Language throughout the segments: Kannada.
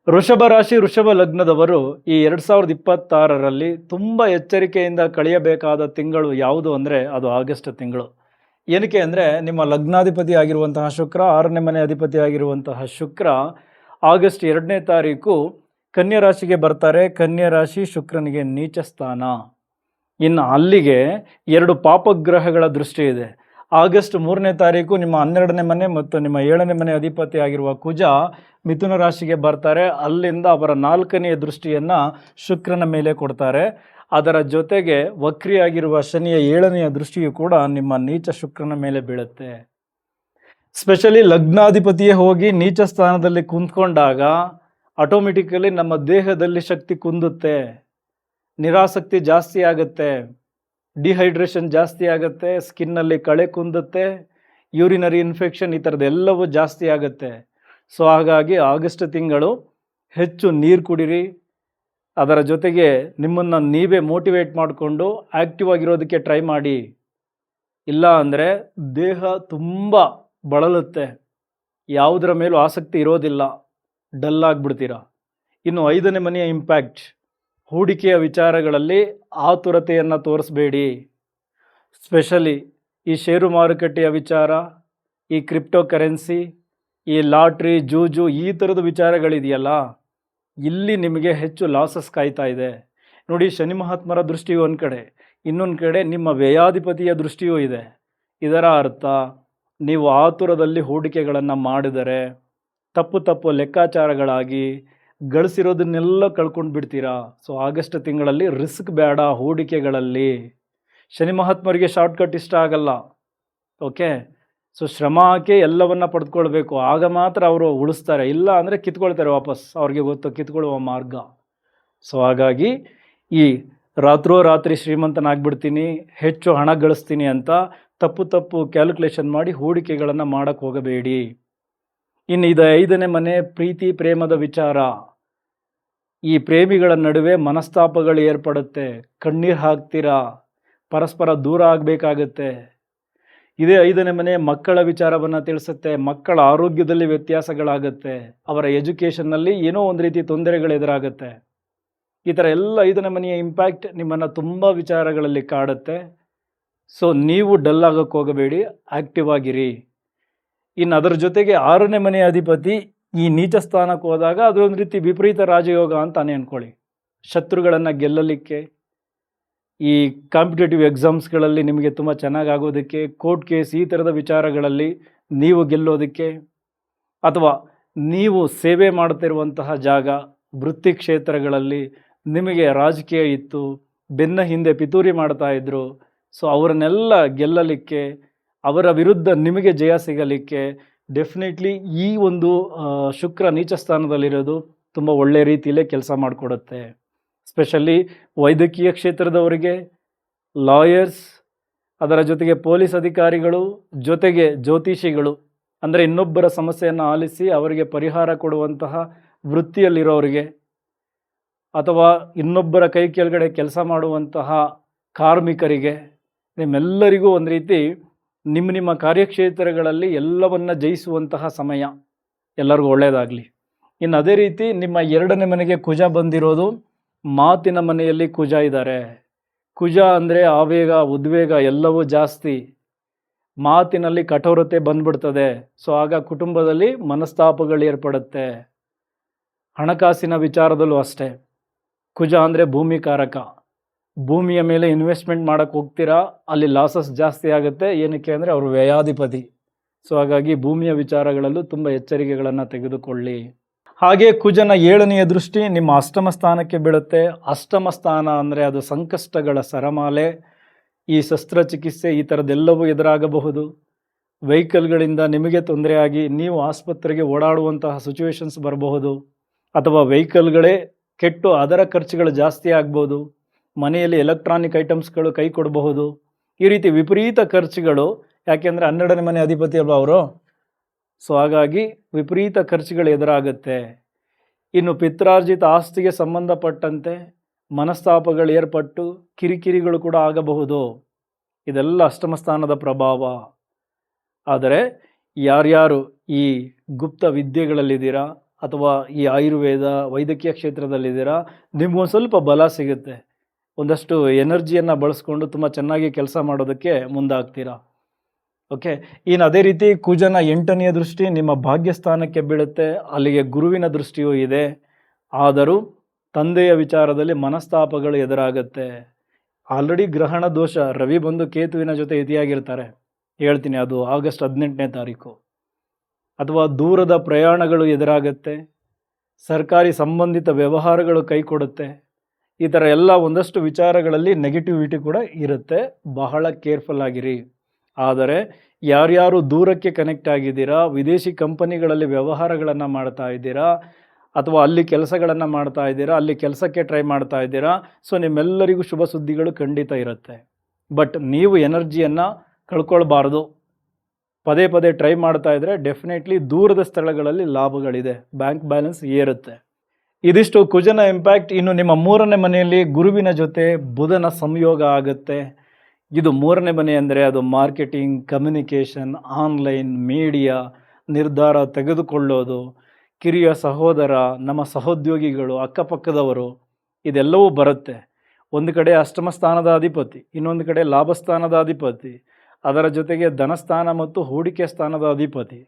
ವೃಷಭ ರಾಶಿ ವೃಷಭ ಲಗ್ನದವರು ಈ 2026ರಲ್ಲಿ ತುಂಬ ಎಚ್ಚರಿಕೆಯಿಂದ ಕಳೆಯಬೇಕಾದ ತಿಂಗಳು ಯಾವುದು ಅಂದರೆ ಅದು ಆಗಸ್ಟ್ ತಿಂಗಳು. ಏನಕ್ಕೆ ಅಂದರೆ ನಿಮ್ಮ ಲಗ್ನಾಧಿಪತಿ ಆಗಿರುವಂತಹ ಶುಕ್ರ, 6ನೇ ಮನೆ ಅಧಿಪತಿ ಆಗಿರುವಂತಹ ಶುಕ್ರ ಆಗಸ್ಟ್ 2ನೇ ತಾರೀಕು ಕನ್ಯಾ ರಾಶಿಗೆ ಬರ್ತಾರೆ. ಕನ್ಯಾ ರಾಶಿ ಶುಕ್ರನಿಗೆ ನೀಚ ಸ್ಥಾನ. ಇನ್ನು ಅಲ್ಲಿಗೆ 2 ಪಾಪಗ್ರಹಗಳ ದೃಷ್ಟಿ ಇದೆ. ಆಗಸ್ಟ್ 3ನೇ ತಾರೀಕು ನಿಮ್ಮ 12ನೇ ಮನೆ ಮತ್ತು ನಿಮ್ಮ 7ನೇ ಮನೆ ಅಧಿಪತಿ ಆಗಿರುವ ಕುಜ ಮಿಥುನ ರಾಶಿಗೆ ಬರ್ತಾರೆ. ಅಲ್ಲಿಂದ ಅವರ 4ನೇ ದೃಷ್ಟಿಯನ್ನು ಶುಕ್ರನ ಮೇಲೆ ಕೊಡ್ತಾರೆ. ಅದರ ಜೊತೆಗೆ ವಕ್ರಿಯಾಗಿರುವ ಶನಿಯ 7ನೇ ದೃಷ್ಟಿಯು ಕೂಡ ನಿಮ್ಮ ನೀಚ ಶುಕ್ರನ ಮೇಲೆ ಬೀಳುತ್ತೆ. ಸ್ಪೆಷಲಿ ಲಗ್ನಾಧಿಪತಿಯೇ ಹೋಗಿ ನೀಚ ಸ್ಥಾನದಲ್ಲಿ ಕುಂತ್ಕೊಂಡಾಗ ಆಟೋಮೆಟಿಕಲಿ ನಮ್ಮ ದೇಹದಲ್ಲಿ ಶಕ್ತಿ ಕುಂದುತ್ತೆ, ನಿರಾಸಕ್ತಿ ಜಾಸ್ತಿ ಆಗುತ್ತೆ, ಡಿಹೈಡ್ರೇಷನ್ ಜಾಸ್ತಿ ಆಗುತ್ತೆ, ಸ್ಕಿನ್ನಲ್ಲಿ ಕಳೆ ಕುಂದುತ್ತೆ, ಯೂರಿನರಿ ಇನ್ಫೆಕ್ಷನ್ ಈ ಥರದ್ದೆಲ್ಲವೂ ಜಾಸ್ತಿ ಆಗುತ್ತೆ. ಸೊ ಹಾಗಾಗಿ ಆಗಸ್ಟ್ ತಿಂಗಳು ಹೆಚ್ಚು ನೀರು ಕುಡಿರಿ. ಅದರ ಜೊತೆಗೆ ನಿಮ್ಮನ್ನು ನೀವೇ ಮೋಟಿವೇಟ್ ಮಾಡಿಕೊಂಡು ಆ್ಯಕ್ಟಿವ್ ಆಗಿರೋದಕ್ಕೆ ಟ್ರೈ ಮಾಡಿ. ಇಲ್ಲ ಅಂದರೆ ದೇಹ ತುಂಬ ಬಳಲುತ್ತೆ, ಯಾವುದರ ಮೇಲೂ ಆಸಕ್ತಿ ಇರೋದಿಲ್ಲ, ಡಲ್ ಆಗಿಬಿಡ್ತೀರ. ಇನ್ನು 5ನೇ ಮನೆಯ ಇಂಪ್ಯಾಕ್ಟ್, ಹೂಡಿಕೆಯ ವಿಚಾರಗಳಲ್ಲಿ ಆತುರತೆಯನ್ನು ತೋರಿಸಬೇಡಿ. ಸ್ಪೆಷಲಿ ಈ ಷೇರು ಮಾರುಕಟ್ಟೆಯ ವಿಚಾರ, ಈ ಕ್ರಿಪ್ಟೋ ಕರೆನ್ಸಿ, ಈ ಲಾಟ್ರಿ, ಜೂಜು ಈ ಥರದ ವಿಚಾರಗಳಿದೆಯಲ್ಲ, ಇಲ್ಲಿ ನಿಮಗೆ ಹೆಚ್ಚು ಲಾಸಸ್ ಕಾಯ್ತಾ ಇದೆ. ನೋಡಿ, ಶನಿ ಮಹಾತ್ಮರ ದೃಷ್ಟಿಯು ಒಂದು ಕಡೆ, ಇನ್ನೊಂದು ಕಡೆ ನಿಮ್ಮ ವ್ಯಯಾಧಿಪತಿಯ ದೃಷ್ಟಿಯೂ ಇದೆ. ಇದರ ಅರ್ಥ ನೀವು ಆತುರದಲ್ಲಿ ಹೂಡಿಕೆಗಳನ್ನು ಮಾಡಿದರೆ ತಪ್ಪು ಲೆಕ್ಕಾಚಾರಗಳಾಗಿ ಗಳಿಸಿರೋದನ್ನೆಲ್ಲ ಕಳ್ಕೊಂಡು ಬಿಡ್ತೀರಾ. ಸೊ ಆಗಸ್ಟ್ ತಿಂಗಳಲ್ಲಿ ರಿಸ್ಕ್ ಬೇಡ ಹೂಡಿಕೆಗಳಲ್ಲಿ. ಶನಿ ಮಹಾತ್ಮರಿಗೆ ಶಾರ್ಟ್ಕಟ್ ಇಷ್ಟ ಆಗಲ್ಲ. ಓಕೆ, ಸೊ ಶ್ರಮ ಹಾಕಿ ಎಲ್ಲವನ್ನ ಪಡೆದುಕೊಳ್ಬೇಕು, ಆಗ ಮಾತ್ರ ಅವರು ಉಳಿಸ್ತಾರೆ. ಇಲ್ಲ ಅಂದರೆ ಕಿತ್ಕೊಳ್ತಾರೆ ವಾಪಸ್, ಅವ್ರಿಗೆ ಗೊತ್ತು ಕಿತ್ಕೊಳ್ಳುವ ಮಾರ್ಗ. ಸೊ ಹಾಗಾಗಿ ಈ ರಾತ್ರೋರಾತ್ರಿ ಶ್ರೀಮಂತನಾಗ್ಬಿಡ್ತೀನಿ, ಹೆಚ್ಚು ಹಣ ಗಳಿಸ್ತೀನಿ ಅಂತ ತಪ್ಪು ಕ್ಯಾಲ್ಕುಲೇಷನ್ ಮಾಡಿ ಹೂಡಿಕೆಗಳನ್ನು ಮಾಡೋಕ್ಕೆ ಹೋಗಬೇಡಿ. ಇನ್ನು ಇದು 5ನೇ ಮನೆ, ಪ್ರೀತಿ ಪ್ರೇಮದ ವಿಚಾರ. ಈ ಪ್ರೇಮಿಗಳ ನಡುವೆ ಮನಸ್ತಾಪಗಳು ಏರ್ಪಡುತ್ತೆ, ಕಣ್ಣೀರು ಹಾಕ್ತೀರಾ, ಪರಸ್ಪರ ದೂರ ಆಗಬೇಕಾಗತ್ತೆ. ಇದೇ 5ನೇ ಮನೆ ಮಕ್ಕಳ ವಿಚಾರವನ್ನು ತಿಳಿಸುತ್ತೆ. ಮಕ್ಕಳ ಆರೋಗ್ಯದಲ್ಲಿ ವ್ಯತ್ಯಾಸಗಳಾಗುತ್ತೆ, ಅವರ ಎಜುಕೇಷನ್ನಲ್ಲಿ ಏನೋ ಒಂದು ರೀತಿ ತೊಂದರೆಗಳು ಎದುರಾಗುತ್ತೆ. ಈ ಥರ ಎಲ್ಲ 5ನೇ ಮನೆಯ ಇಂಪ್ಯಾಕ್ಟ್ ನಿಮ್ಮನ್ನು ತುಂಬ ವಿಚಾರಗಳಲ್ಲಿ ಕಾಡುತ್ತೆ. ಸೊ ನೀವು ಡಲ್ ಆಗೋಕ್ಕೆ ಹೋಗಬೇಡಿ, ಆ್ಯಕ್ಟಿವ್ ಆಗಿರಿ. ಇನ್ನು ಅದರ ಜೊತೆಗೆ 6ನೇ ಮನೆಯ ಅಧಿಪತಿ ಈ ನೀಚ ಸ್ಥಾನಕ್ಕೆ ಹೋದಾಗ ಅದೊಂದು ರೀತಿ ವಿಪರೀತ ರಾಜಯೋಗ ಅಂತಾನೆ ಅಂದ್ಕೊಳ್ಳಿ. ಶತ್ರುಗಳನ್ನು ಗೆಲ್ಲಲಿಕ್ಕೆ, ಈ ಕಾಂಪಿಟೇಟಿವ್ ಎಕ್ಸಾಮ್ಸ್ಗಳಲ್ಲಿ ನಿಮಗೆ ತುಂಬ ಚೆನ್ನಾಗಾಗೋದಕ್ಕೆ, ಕೋರ್ಟ್ ಕೇಸ್ ಈ ಥರದ ವಿಚಾರಗಳಲ್ಲಿ ನೀವು ಗೆಲ್ಲೋದಕ್ಕೆ, ಅಥವಾ ನೀವು ಸೇವೆ ಮಾಡ್ತಿರುವಂತಹ ಜಾಗ, ವೃತ್ತಿ ಕ್ಷೇತ್ರಗಳಲ್ಲಿ ನಿಮಗೆ ರಾಜಕೀಯ ಇತ್ತು, ಬೆನ್ನ ಹಿಂದೆ ಪಿತೂರಿ ಮಾಡ್ತಾಯಿದ್ರು, ಸೊ ಅವರನ್ನೆಲ್ಲ ಗೆಲ್ಲಲಿಕ್ಕೆ, ಅವರ ವಿರುದ್ಧ ನಿಮಗೆ ಜಯ ಸಿಗಲಿಕ್ಕೆ ಡೆಫಿನೆಟ್ಲಿ ಈ ಒಂದು ಶುಕ್ರ ನೀಚ ಸ್ಥಾನದಲ್ಲಿರೋದು ತುಂಬ ಒಳ್ಳೆಯ ರೀತಿಯಲ್ಲೇ ಕೆಲಸ ಮಾಡಿಕೊಡುತ್ತೆ. ಸ್ಪೆಷಲಿ ವೈದ್ಯಕೀಯ ಕ್ಷೇತ್ರದವರಿಗೆ, ಲಾಯರ್ಸ್, ಅದರ ಜೊತೆಗೆ ಪೊಲೀಸ್ ಅಧಿಕಾರಿಗಳು, ಜೊತೆಗೆ ಜ್ಯೋತಿಷಿಗಳು, ಅಂದರೆ ಇನ್ನೊಬ್ಬರ ಸಮಸ್ಯೆಯನ್ನು ಆಲಿಸಿ ಅವರಿಗೆ ಪರಿಹಾರ ಕೊಡುವಂತಹ ವೃತ್ತಿಯಲ್ಲಿರೋರಿಗೆ, ಅಥವಾ ಇನ್ನೊಬ್ಬರ ಕೈ ಕೆಳಗಡೆ ಕೆಲಸ ಮಾಡುವಂತಹ ಕಾರ್ಮಿಕರಿಗೆ, ನಿಮ್ಮೆಲ್ಲರಿಗೂ ಒಂದು ರೀತಿ ನಿಮ್ಮ ಕಾರ್ಯಕ್ಷೇತ್ರಗಳಲ್ಲಿ ಎಲ್ಲವನ್ನ ಜಯಿಸುವಂತಹ ಸಮಯ. ಎಲ್ಲರಿಗೂ ಒಳ್ಳೆಯದಾಗಲಿ. ಇನ್ನು ಅದೇ ರೀತಿ ನಿಮ್ಮ 2ನೇ ಮನೆಗೆ ಕುಜ ಬಂದಿರೋದು, ಮಾತಿನ ಮನೆಯಲ್ಲಿ ಕುಜ ಇದ್ದಾರೆ. ಕುಜ ಅಂದರೆ ಆವೇಗ, ಉದ್ವೇಗ ಎಲ್ಲವೂ ಜಾಸ್ತಿ, ಮಾತಿನಲ್ಲಿ ಕಠೋರತೆ ಬಂದ್ಬಿಡ್ತದೆ. ಸೊ ಆಗ ಕುಟುಂಬದಲ್ಲಿ ಮನಸ್ತಾಪಗಳು ಏರ್ಪಡುತ್ತೆ. ಹಣಕಾಸಿನ ವಿಚಾರದಲ್ಲೂ ಅಷ್ಟೇ. ಕುಜ ಅಂದರೆ ಭೂಮಿಕಾರಕ. ಭೂಮಿಯ ಮೇಲೆ ಇನ್ವೆಸ್ಟ್ಮೆಂಟ್ ಮಾಡೋಕ್ಕೆ ಹೋಗ್ತೀರಾ, ಅಲ್ಲಿ ಲಾಸಸ್ ಜಾಸ್ತಿ ಆಗುತ್ತೆ. ಏನಕ್ಕೆ ಅಂದರೆ ಅವರು ವ್ಯಯಾಧಿಪತಿ. ಸೊ ಹಾಗಾಗಿ ಭೂಮಿಯ ವಿಚಾರಗಳಲ್ಲೂ ತುಂಬ ಎಚ್ಚರಿಕೆಗಳನ್ನು ತೆಗೆದುಕೊಳ್ಳಿ. ಹಾಗೆ ಕುಜನ 7ನೇ ದೃಷ್ಟಿ ನಿಮ್ಮ ಅಷ್ಟಮ ಸ್ಥಾನಕ್ಕೆ ಬೀಳುತ್ತೆ. ಅಷ್ಟಮ ಸ್ಥಾನ ಅಂದರೆ ಅದು ಸಂಕಷ್ಟಗಳ ಸರಮಾಲೆ, ಈ ಶಸ್ತ್ರಚಿಕಿತ್ಸೆ ಈ ಥರದ್ದೆಲ್ಲವೂ ಎದುರಾಗಬಹುದು. ವೆಹಿಕಲ್ಗಳಿಂದ ನಿಮಗೆ ತೊಂದರೆಯಾಗಿ ನೀವು ಆಸ್ಪತ್ರೆಗೆ ಓಡಾಡುವಂತಹ ಸಿಚುವೇಶನ್ಸ್ ಬರಬಹುದು, ಅಥವಾ ವೆಹಿಕಲ್ಗಳೇ ಕೆಟ್ಟು ಅದರ ಖರ್ಚುಗಳು ಜಾಸ್ತಿ ಆಗ್ಬೋದು. ಮನೆಯಲ್ಲಿ ಎಲೆಕ್ಟ್ರಾನಿಕ್ ಐಟಮ್ಸ್ಗಳು ಕೈ ಕೊಡಬಹುದು. ಈ ರೀತಿ ವಿಪರೀತ ಖರ್ಚುಗಳು, ಯಾಕೆಂದರೆ 12ನೇ ಮನೆ ಅಧಿಪತಿ ಅಲ್ವಾ ಅವರು. ಸೊ ಹಾಗಾಗಿ ವಿಪರೀತ ಖರ್ಚುಗಳು ಎದುರಾಗುತ್ತೆ. ಇನ್ನು ಪಿತ್ರಾರ್ಜಿತ ಆಸ್ತಿಗೆ ಸಂಬಂಧಪಟ್ಟಂತೆ ಮನಸ್ತಾಪಗಳು ಏರ್ಪಟ್ಟು ಕಿರಿಕಿರಿಗಳು ಕೂಡ ಆಗಬಹುದು. ಇದೆಲ್ಲ ಅಷ್ಟಮ ಸ್ಥಾನದ ಪ್ರಭಾವ. ಆದರೆ ಯಾರ್ಯಾರು ಈ ಗುಪ್ತ ವಿದ್ಯೆಗಳಲ್ಲಿದ್ದೀರಾ ಅಥವಾ ಈ ಆಯುರ್ವೇದ ವೈದ್ಯಕೀಯ ಕ್ಷೇತ್ರದಲ್ಲಿದ್ದೀರಾ, ನಿಮ್ಗೊಂದು ಸ್ವಲ್ಪ ಬಲ ಸಿಗುತ್ತೆ. ಒಂದಷ್ಟು ಎನರ್ಜಿಯನ್ನು ಬಳಸ್ಕೊಂಡು ತುಂಬ ಚೆನ್ನಾಗಿ ಕೆಲಸ ಮಾಡೋದಕ್ಕೆ ಮುಂದಾಗ್ತೀರಾ. ಓಕೆ, ಇನ್ನು ಅದೇ ರೀತಿ ಕುಜನ 8ನೇ ದೃಷ್ಟಿ ನಿಮ್ಮ ಭಾಗ್ಯಸ್ಥಾನಕ್ಕೆ ಬೀಳುತ್ತೆ. ಅಲ್ಲಿಗೆ ಗುರುವಿನ ದೃಷ್ಟಿಯೂ ಇದೆ. ಆದರೂ ತಂದೆಯ ವಿಚಾರದಲ್ಲಿ ಮನಸ್ತಾಪಗಳು ಎದುರಾಗುತ್ತೆ. ಆಲ್ರೆಡಿ ಗ್ರಹಣ ದೋಷ, ರವಿ ಬಂದು ಕೇತುವಿನ ಜೊತೆ ಇತಿಯಾಗಿರ್ತಾರೆ. ಹೇಳ್ತೀನಿ, ಅದು ಆಗಸ್ಟ್ 18ನೇ ತಾರೀಕು. ಅಥವಾ ದೂರದ ಪ್ರಯಾಣಗಳು ಎದುರಾಗುತ್ತೆ, ಸರ್ಕಾರಿ ಸಂಬಂಧಿತ ವ್ಯವಹಾರಗಳು ಕೈ ಕೊಡುತ್ತೆ. ಈ ಥರ ಎಲ್ಲ ಒಂದಷ್ಟು ವಿಚಾರಗಳಲ್ಲಿ ನೆಗೆಟಿವಿಟಿ ಕೂಡ ಇರುತ್ತೆ. ಬಹಳ ಕೇರ್ಫುಲ್ ಆಗಿರಿ. ಆದರೆ ಯಾರ್ಯಾರು ದೂರಕ್ಕೆ ಕನೆಕ್ಟ್ ಆಗಿದ್ದೀರಾ, ವಿದೇಶಿ ಕಂಪನಿಗಳಲ್ಲಿ ವ್ಯವಹಾರಗಳನ್ನು ಮಾಡ್ತಾ ಇದ್ದೀರಾ, ಅಥವಾ ಅಲ್ಲಿ ಕೆಲಸಗಳನ್ನು ಮಾಡ್ತಾ ಇದ್ದೀರಾ, ಅಲ್ಲಿ ಕೆಲಸಕ್ಕೆ ಟ್ರೈ ಮಾಡ್ತಾ ಇದ್ದೀರಾ, ಸೊ ನಿಮ್ಮೆಲ್ಲರಿಗೂ ಶುಭ ಸುದ್ದಿಗಳು ಖಂಡಿತ ಇರುತ್ತೆ. ಬಟ್ ನೀವು ಎನರ್ಜಿಯನ್ನು ಕಳ್ಕೊಳ್ಬಾರ್ದು. ಪದೇ ಪದೇ ಟ್ರೈ ಮಾಡ್ತಾ ಇದ್ದರೆ ಡೆಫಿನೆಟ್ಲಿ ದೂರದ ಸ್ಥಳಗಳಲ್ಲಿ ಲಾಭಗಳಿದೆ, ಬ್ಯಾಂಕ್ ಬ್ಯಾಲೆನ್ಸ್ ಏರುತ್ತೆ. ಇದಿಷ್ಟು ಕುಜನ ಇಂಪ್ಯಾಕ್ಟ್. ಇನ್ನು ನಿಮ್ಮ 3ನೇ ಮನೆಯಲ್ಲಿ ಗುರುವಿನ ಜೊತೆ ಬುಧನ ಸಂಯೋಗ ಆಗುತ್ತೆ. ಇದು 3ನೇ ಮನೆ ಅಂದರೆ ಅದು ಮಾರ್ಕೆಟಿಂಗ್, ಕಮ್ಯುನಿಕೇಷನ್, ಆನ್ಲೈನ್, ಮೀಡಿಯಾ, ನಿರ್ಧಾರ ತೆಗೆದುಕೊಳ್ಳೋದು, ಕಿರಿಯ ಸಹೋದರ, ನಮ್ಮ ಸಹೋದ್ಯೋಗಿಗಳು, ಅಕ್ಕಪಕ್ಕದವರು, ಇದೆಲ್ಲವೂ ಬರುತ್ತೆ. ಒಂದು ಕಡೆ ಅಷ್ಟಮ ಸ್ಥಾನದ ಅಧಿಪತಿ, ಇನ್ನೊಂದು ಕಡೆ ಲಾಭಸ್ಥಾನದ ಅಧಿಪತಿ, ಅದರ ಜೊತೆಗೆ ಧನಸ್ಥಾನ ಮತ್ತು ಹೂಡಿಕೆ ಸ್ಥಾನದ ಅಧಿಪತಿ.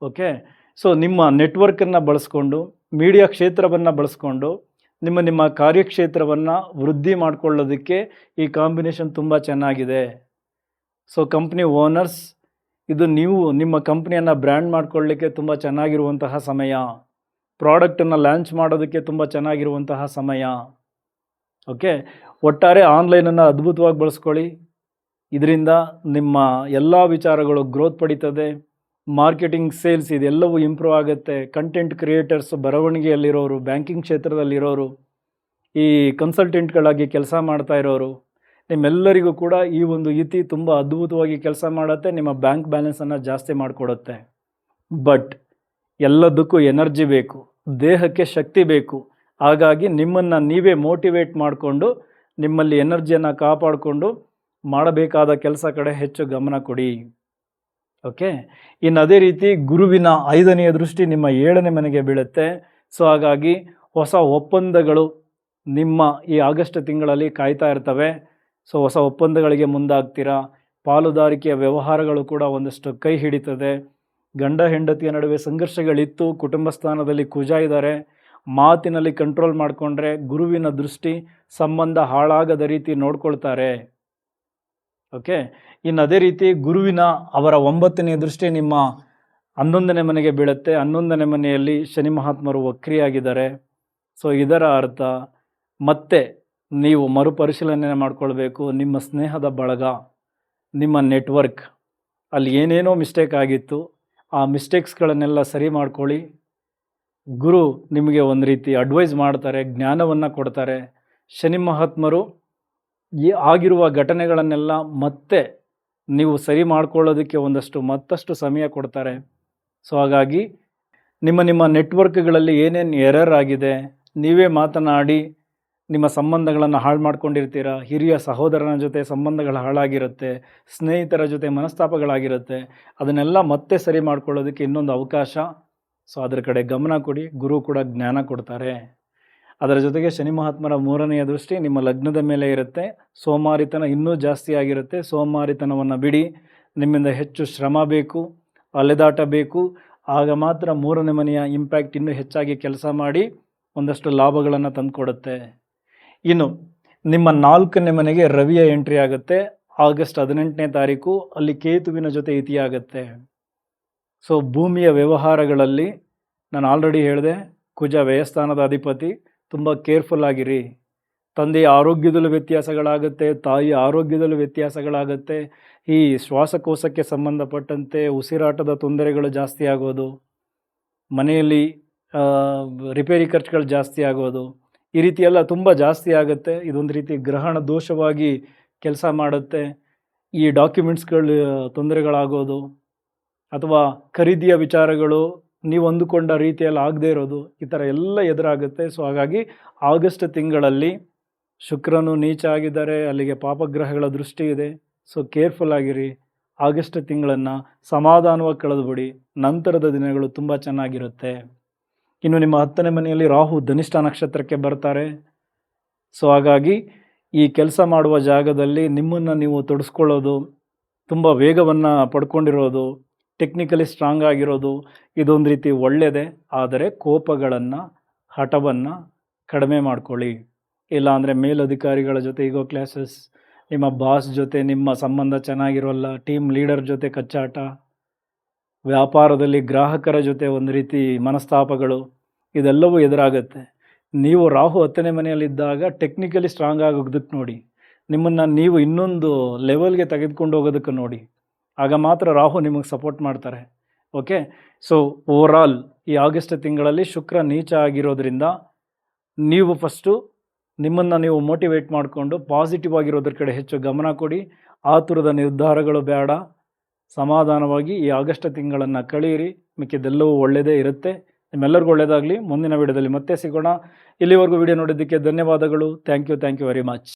ಓಕೆ, ಸೊ ನಿಮ್ಮ ನೆಟ್ವರ್ಕನ್ನು ಬಳಸ್ಕೊಂಡು, ಮೀಡಿಯಾ ಕ್ಷೇತ್ರವನ್ನು ಬಳಸ್ಕೊಂಡು ನಿಮ್ಮ ಕಾರ್ಯಕ್ಷೇತ್ರವನ್ನು ವೃದ್ಧಿ ಮಾಡಿಕೊಳ್ಳೋದಕ್ಕೆ ಈ ಕಾಂಬಿನೇಷನ್ ತುಂಬ ಚೆನ್ನಾಗಿದೆ. ಸೊ ಕಂಪ್ನಿ ಓನರ್ಸ್, ಇದು ನೀವು ನಿಮ್ಮ ಕಂಪ್ನಿಯನ್ನು ಬ್ರ್ಯಾಂಡ್ ಮಾಡ್ಕೊಳ್ಳಿಕ್ಕೆ ತುಂಬ ಚೆನ್ನಾಗಿರುವಂತಹ ಸಮಯ. ಪ್ರಾಡಕ್ಟನ್ನು ಲಾಂಚ್ ಮಾಡೋದಕ್ಕೆ ತುಂಬ ಚೆನ್ನಾಗಿರುವಂತಹ ಸಮಯ. ಓಕೆ, ಒಟ್ಟಾರೆ ಆನ್ಲೈನನ್ನು ಅದ್ಭುತವಾಗಿ ಬಳಸ್ಕೊಳ್ಳಿ. ಇದರಿಂದ ನಿಮ್ಮ ಎಲ್ಲ ವಿಚಾರಗಳು ಗ್ರೋತ್ ಪಡೀತದೆ. ಮಾರ್ಕೆಟಿಂಗ್, ಸೇಲ್ಸ್ ಇದೆಲ್ಲವೂ ಇಂಪ್ರೂವ್ ಆಗುತ್ತೆ. ಕಂಟೆಂಟ್ ಕ್ರಿಯೇಟರ್ಸ್, ಬರವಣಿಗೆಯಲ್ಲಿರೋರು, ಬ್ಯಾಂಕಿಂಗ್ ಕ್ಷೇತ್ರದಲ್ಲಿರೋರು, ಈ ಕನ್ಸಲ್ಟೆಂಟ್ಗಳಾಗಿ ಕೆಲಸ ಮಾಡ್ತಾ ಇರೋರು, ನಿಮ್ಮೆಲ್ಲರಿಗೂ ಕೂಡ ಈ ಒಂದು ಇತಿ ತುಂಬ ಅದ್ಭುತವಾಗಿ ಕೆಲಸ ಮಾಡುತ್ತೆ. ನಿಮ್ಮ ಬ್ಯಾಂಕ್ ಬ್ಯಾಲೆನ್ಸನ್ನು ಜಾಸ್ತಿ ಮಾಡಿಕೊಡುತ್ತೆ. ಬಟ್ ಎಲ್ಲದಕ್ಕೂ ಎನರ್ಜಿ ಬೇಕು, ದೇಹಕ್ಕೆ ಶಕ್ತಿ ಬೇಕು. ಹಾಗಾಗಿ ನಿಮ್ಮನ್ನು ನೀವೇ ಮೋಟಿವೇಟ್ ಮಾಡಿಕೊಂಡು ನಿಮ್ಮಲ್ಲಿ ಎನರ್ಜಿಯನ್ನು ಕಾಪಾಡಿಕೊಂಡು ಮಾಡಬೇಕಾದ ಕೆಲಸ ಕಡೆ ಹೆಚ್ಚು ಗಮನ ಕೊಡಿ. ಓಕೆ, ಇನ್ನು ಅದೇ ರೀತಿ ಗುರುವಿನ 5ನೇ ದೃಷ್ಟಿ ನಿಮ್ಮ 7ನೇ ಮನೆಗೆ ಬೀಳುತ್ತೆ. ಸೊ ಹಾಗಾಗಿ ಹೊಸ ಒಪ್ಪಂದಗಳು ನಿಮ್ಮ ಈ ಆಗಸ್ಟ್ ತಿಂಗಳಲ್ಲಿ ಕಾಯ್ತಾ ಇರ್ತವೆ. ಸೊ ಹೊಸ ಒಪ್ಪಂದಗಳಿಗೆ ಮುಂದಾಗ್ತೀರಾ. ಪಾಲುದಾರಿಕೆಯ ವ್ಯವಹಾರಗಳು ಕೂಡ ಒಂದಷ್ಟು ಕೈ ಹಿಡಿತದೆ. ಗಂಡ ಹೆಂಡತಿಯ ನಡುವೆ ಸಂಘರ್ಷಗಳಿತ್ತು, ಕುಟುಂಬ ಸ್ಥಾನದಲ್ಲಿ ಕುಜ ಇದ್ದಾರೆ. ಮಾತಿನಲ್ಲಿ ಕಂಟ್ರೋಲ್ ಮಾಡಿಕೊಂಡ್ರೆ ಗುರುವಿನ ದೃಷ್ಟಿ ಸಂಬಂಧ ಹಾಳಾಗದ ರೀತಿ ನೋಡ್ಕೊಳ್ತಾರೆ. ಓಕೆ, ಇನ್ನು ಅದೇ ರೀತಿ ಗುರುವಿನ ಅವರ 9ನೇ ದೃಷ್ಟಿ ನಿಮ್ಮ 11ನೇ ಮನೆಗೆ ಬೀಳುತ್ತೆ. 11ನೇ ಮನೆಯಲ್ಲಿ ಶನಿ ಮಹಾತ್ಮರು ವಕ್ರಿಯಾಗಿದ್ದಾರೆ. ಸೊ ಇದರ ಅರ್ಥ ಮತ್ತೆ ನೀವು ಮರುಪರಿಶೀಲನೆ ಮಾಡ್ಕೊಳ್ಬೇಕು. ನಿಮ್ಮ ಸ್ನೇಹದ ಬಳಗ, ನಿಮ್ಮ ನೆಟ್ವರ್ಕ್, ಅಲ್ಲಿ ಏನೇನೋ ಮಿಸ್ಟೇಕ್ ಆಗಿತ್ತು, ಆ ಮಿಸ್ಟೇಕ್ಸ್ಗಳನ್ನೆಲ್ಲ ಸರಿ ಮಾಡ್ಕೊಳ್ಳಿ. ಗುರು ನಿಮಗೆ ಒಂದು ರೀತಿ ಅಡ್ವೈಸ್ ಮಾಡ್ತಾರೆ, ಜ್ಞಾನವನ್ನು ಕೊಡ್ತಾರೆ. ಶನಿ ಮಹಾತ್ಮರು ಈ ಆಗಿರುವ ಘಟನೆಗಳನ್ನೆಲ್ಲ ಮತ್ತೆ ನೀವು ಸರಿ ಮಾಡ್ಕೊಳ್ಳೋದಕ್ಕೆ ಮತ್ತಷ್ಟು ಸಮಯ ಕೊಡ್ತಾರೆ. ಸೊ ಹಾಗಾಗಿ ನಿಮ್ಮ ನೆಟ್ವರ್ಕ್ಗಳಲ್ಲಿ ಏನೇನು ಎರರ್ ಆಗಿದೆ, ನೀವೇ ಮಾತನಾಡಿ ನಿಮ್ಮ ಸಂಬಂಧಗಳನ್ನು ಹಾಳು ಮಾಡ್ಕೊಂಡಿರ್ತೀರ. ಹಿರಿಯ ಸಹೋದರನ ಜೊತೆ ಸಂಬಂಧಗಳು ಹಾಳಾಗಿರುತ್ತೆ, ಸ್ನೇಹಿತರ ಜೊತೆ ಮನಸ್ತಾಪಗಳಾಗಿರುತ್ತೆ. ಅದನ್ನೆಲ್ಲ ಮತ್ತೆ ಸರಿ ಮಾಡ್ಕೊಳ್ಳೋದಕ್ಕೆ ಇನ್ನೊಂದು ಅವಕಾಶ. ಸೊ ಅದರ ಕಡೆ ಗಮನ ಕೊಡಿ. ಗುರು ಕೂಡ ಜ್ಞಾನ ಕೊಡ್ತಾರೆ. ಅದರ ಜೊತೆಗೆ ಶನಿ ಮಹಾತ್ಮರ 3ನೇ ದೃಷ್ಟಿ ನಿಮ್ಮ ಲಗ್ನದ ಮೇಲೆ ಇರುತ್ತೆ. ಸೋಮಾರಿತನ ಇನ್ನೂ ಜಾಸ್ತಿ ಆಗಿರುತ್ತೆ. ಸೋಮಾರಿತನವನ್ನು ಬಿಡಿ. ನಿಮ್ಮಿಂದ ಹೆಚ್ಚು ಶ್ರಮ ಬೇಕು, ಅಲೆದಾಟ ಬೇಕು. ಆಗ ಮಾತ್ರ 3ನೇ ಮನೆಯ ಇಂಪ್ಯಾಕ್ಟ್ ಇನ್ನೂ ಹೆಚ್ಚಾಗಿ ಕೆಲಸ ಮಾಡಿ ಒಂದಷ್ಟು ಲಾಭಗಳನ್ನು ತಂದುಕೊಡುತ್ತೆ. ಇನ್ನು ನಿಮ್ಮ 4ನೇ ಮನೆಗೆ ರವಿಯ ಎಂಟ್ರಿ ಆಗುತ್ತೆ ಆಗಸ್ಟ್ 18ನೇ ತಾರೀಕು. ಅಲ್ಲಿ ಕೇತುವಿನ ಜೊತೆ ಇತಿಯಾಗುತ್ತೆ. ಸೊ ಭೂಮಿಯ ವ್ಯವಹಾರಗಳಲ್ಲಿ ನಾನು ಆಲ್ರೆಡಿ ಹೇಳಿದೆ, ಕುಜ ವ್ಯಯಸ್ಥಾನದ ಅಧಿಪತಿ. ತುಂಬ ಕೇರ್ಫುಲ್ ಆಗಿರಿ. ತಂದೆಯ ಆರೋಗ್ಯದಲ್ಲೂ ವ್ಯತ್ಯಾಸಗಳಾಗುತ್ತೆ, ತಾಯಿಯ ಆರೋಗ್ಯದಲ್ಲೂ ವ್ಯತ್ಯಾಸಗಳಾಗುತ್ತೆ. ಈ ಶ್ವಾಸಕೋಶಕ್ಕೆ ಸಂಬಂಧಪಟ್ಟಂತೆ ಉಸಿರಾಟದ ತೊಂದರೆಗಳು ಜಾಸ್ತಿ ಆಗೋದು, ಮನೆಯಲ್ಲಿ ರಿಪೇರಿ ಖರ್ಚುಗಳು ಜಾಸ್ತಿ ಆಗೋದು, ಈ ರೀತಿ ಎಲ್ಲ ತುಂಬ ಜಾಸ್ತಿ ಆಗುತ್ತೆ. ಇದೊಂದು ರೀತಿ ಗ್ರಹಣ ದೋಷವಾಗಿ ಕೆಲಸ ಮಾಡುತ್ತೆ. ಈ ಡಾಕ್ಯುಮೆಂಟ್ಸ್ಗಳು ತೊಂದರೆಗಳಾಗೋದು, ಅಥವಾ ಖರೀದಿಯ ವಿಚಾರಗಳು ನೀವು ಅಂದುಕೊಂಡ ರೀತಿಯಲ್ಲಿ ಆಗದೇ ಇರೋದು, ಈ ಥರ ಎಲ್ಲ ಎದುರಾಗುತ್ತೆ. ಸೊ ಹಾಗಾಗಿ ಆಗಸ್ಟ್ ತಿಂಗಳಲ್ಲಿ ಶುಕ್ರನು ನೀಚ ಆಗಿದ್ದಾರೆ, ಅಲ್ಲಿಗೆ ಪಾಪಗ್ರಹಗಳ ದೃಷ್ಟಿ ಇದೆ. ಸೊ ಕೇರ್ಫುಲ್ ಆಗಿರಿ. ಆಗಸ್ಟ್ ತಿಂಗಳನ್ನು ಸಮಾಧಾನವಾಗಿ ಕಳೆದುಬಿಡಿ. ನಂತರದ ದಿನಗಳು ತುಂಬ ಚೆನ್ನಾಗಿರುತ್ತೆ. ಇನ್ನು ನಿಮ್ಮ 10ನೇ ಮನೆಯಲ್ಲಿ ರಾಹು ಧನಿಷ್ಠ ನಕ್ಷತ್ರಕ್ಕೆ ಬರ್ತಾರೆ. ಸೊ ಹಾಗಾಗಿ ಈ ಕೆಲಸ ಮಾಡುವ ಜಾಗದಲ್ಲಿ ನಿಮ್ಮನ್ನು ನೀವು ತೊಡಸ್ಕೊಳ್ಳೋದು, ತುಂಬ ವೇಗವನ್ನು ಪಡ್ಕೊಂಡಿರೋದು, ಟೆಕ್ನಿಕಲಿ ಸ್ಟ್ರಾಂಗ್ ಆಗಿರೋದು ಇದೊಂದು ರೀತಿ ಒಳ್ಳೆಯದೇ. ಆದರೆ ಕೋಪಗಳನ್ನು, ಹಠವನ್ನು ಕಡಿಮೆ ಮಾಡ್ಕೊಳ್ಳಿ. ಇಲ್ಲಾಂದರೆ ಮೇಲಧಿಕಾರಿಗಳ ಜೊತೆ ಈಗೋ ಕ್ಲಾಸಸ್, ನಿಮ್ಮ ಬಾಸ್ ಜೊತೆ ನಿಮ್ಮ ಸಂಬಂಧ ಚೆನ್ನಾಗಿರೋಲ್ಲ, ಟೀಮ್ ಲೀಡರ್ ಜೊತೆ ಕಚ್ಚಾಟ, ವ್ಯಾಪಾರದಲ್ಲಿ ಗ್ರಾಹಕರ ಜೊತೆ ಒಂದು ರೀತಿ ಮನಸ್ತಾಪಗಳು, ಇದೆಲ್ಲವೂ ಎದುರಾಗುತ್ತೆ. ನೀವು ರಾಹು 10ನೇ ಮನೆಯಲ್ಲಿದ್ದಾಗ ಟೆಕ್ನಿಕಲಿ ಸ್ಟ್ರಾಂಗ್ ಆಗೋದಕ್ಕೆ ನೋಡಿ, ನಿಮ್ಮನ್ನು ನೀವು ಇನ್ನೊಂದು ಲೆವೆಲ್ಗೆ ತೆಗೆದುಕೊಂಡು ಹೋಗೋದಕ್ಕೆ ನೋಡಿ. ಆಗ ಮಾತ್ರ ರಾಹು ನಿಮಗೆ ಸಪೋರ್ಟ್ ಮಾಡ್ತಾರೆ. ಓಕೆ, ಸೊ ಓವರಾಲ್ ಈ ಆಗಸ್ಟ್ ತಿಂಗಳಲ್ಲಿ ಶುಕ್ರ ನೀಚ ಆಗಿರೋದ್ರಿಂದ ನೀವು ಫಸ್ಟು ನಿಮ್ಮನ್ನು ನೀವು ಮೋಟಿವೇಟ್ ಮಾಡಿಕೊಂಡು ಪಾಸಿಟಿವ್ ಆಗಿರೋದ್ರ ಕಡೆ ಹೆಚ್ಚು ಗಮನ ಕೊಡಿ. ಆತುರದ ನಿರ್ಧಾರಗಳು ಬೇಡ. ಸಮಾಧಾನವಾಗಿ ಈ ಆಗಸ್ಟ್ ತಿಂಗಳನ್ನು ಕಳೆಯಿರಿ. ಮಿಕ್ಕಿದ್ದೆಲ್ಲವೂ ಒಳ್ಳೆಯದೇ ಇರುತ್ತೆ. ನಿಮ್ಮೆಲ್ಲರಿಗೂ ಒಳ್ಳೆಯದಾಗಲಿ. ಮುಂದಿನ ವಿಡಿಯೋದಲ್ಲಿ ಮತ್ತೆ ಸಿಗೋಣ. ಇಲ್ಲಿವರೆಗೂ ವಿಡಿಯೋ ನೋಡಿದ್ದಕ್ಕೆ ಧನ್ಯವಾದಗಳು. Thank you very much.